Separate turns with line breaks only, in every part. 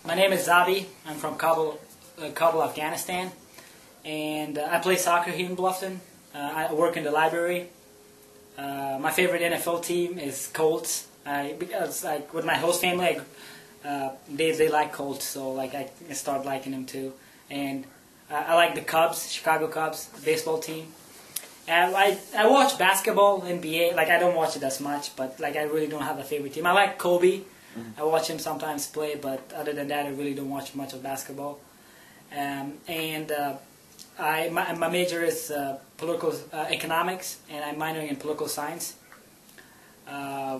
My name is Zabi. I'm from Kabul, Afghanistan, and I play soccer here in Bluffton. I work in the library. My favorite NFL team is Colts. Because like with my host family, they like Colts, so like I start liking them too. And I like the Cubs, Chicago Cubs baseball team. And I watch basketball, NBA. Like I don't watch it as much, but like I really don't have a favorite team. I like Kobe. I watch him sometimes play, but other than that, I really don't watch much of basketball. My major is political economics, and I'm minoring in political science. I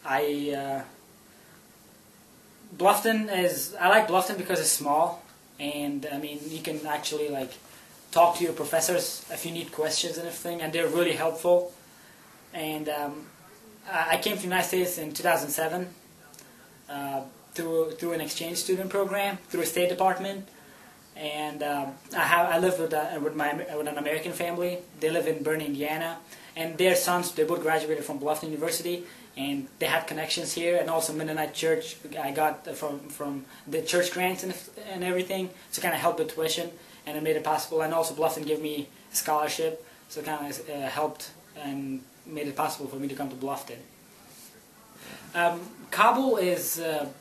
like Bluffton because it's small, and I mean you can actually like talk to your professors if you need questions and everything, and they're really helpful. And I came to the United States in 2007 through an exchange student program through a State Department, and I live with an American family. They live in Bern, Indiana, and their sons, they both graduated from Bluffton University, and they had connections here, and also Mennonite Church I got from the church grants and everything to kind of help with tuition, and it made it possible. And also Bluffton gave me a scholarship, so it kind of helped and made it possible for me to come to Bluffton. Kabul is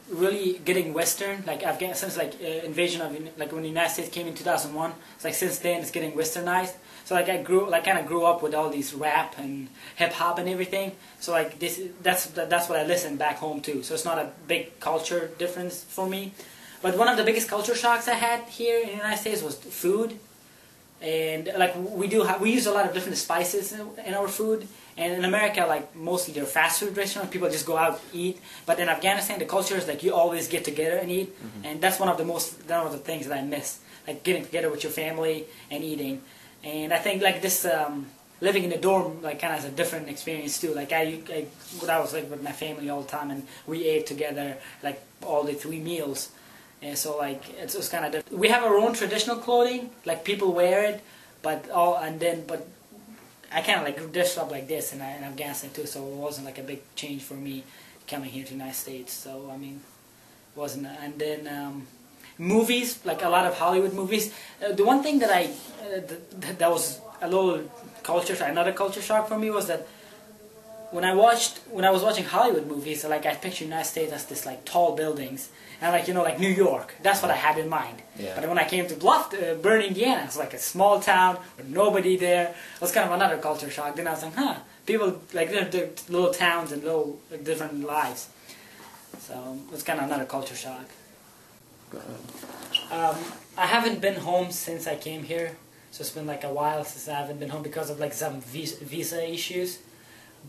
really getting Western, like since like invasion of like when the United States came in 2001. It's like since then it's getting Westernized. So like I kind of grew up with all these rap and hip hop and everything. So like that's what I listen back home to. So it's not a big culture difference for me. But one of the biggest culture shocks I had here in the United States was food. And like we use a lot of different spices in our food, and in America, like mostly they're fast food restaurants. People just go out eat. But in Afghanistan, the culture is like you always get together and eat, and that's one of the things that I miss, like getting together with your family and eating. And I think like this living in the dorm like kind of has a different experience too. Like I was like with my family all the time, and we ate together like all the 3 meals. And so like it's kind of different. We have our own traditional clothing, like people wear it, but I kind of like dressed up like this in Afghanistan too, so it wasn't like a big change for me coming here to the United States. So I mean, it wasn't. And then movies, like a lot of Hollywood movies. The one thing that that was a little another culture shock for me was that when I was watching Hollywood movies, like I pictured the United States as this like tall buildings, and like like New York. That's what I had in mind. Yeah. But when I came to Bern, Indiana, it's like a small town with nobody there. It was kind of another culture shock. Then I was like, people like they're little towns and little like, different lives. So it was kind of another culture shock.
Go ahead.
I haven't been home since I came here, so it's been like a while since I haven't been home because of like some visa issues.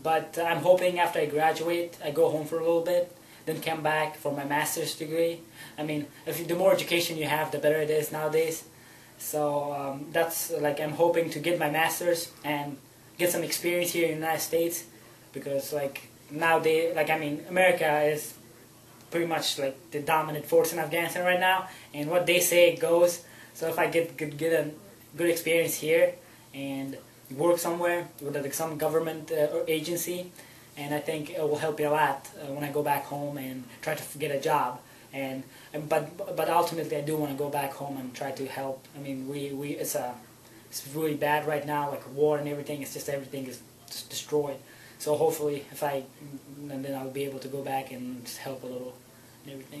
But I'm hoping after I graduate, I go home for a little bit, then come back for my master's degree. I mean, the more education you have, the better it is nowadays. So that's like I'm hoping to get my master's and get some experience here in the United States, because like nowadays, like I mean, America is pretty much like the dominant force in Afghanistan right now, and what they say goes. So if I could get a good experience here and work somewhere with like some government or agency, and I think it will help me a lot when I go back home and try to get a job. But ultimately, I do want to go back home and try to help. I mean, it's really bad right now, like war and everything. It's just everything is just destroyed. So hopefully, then I'll be able to go back and just help a little and everything.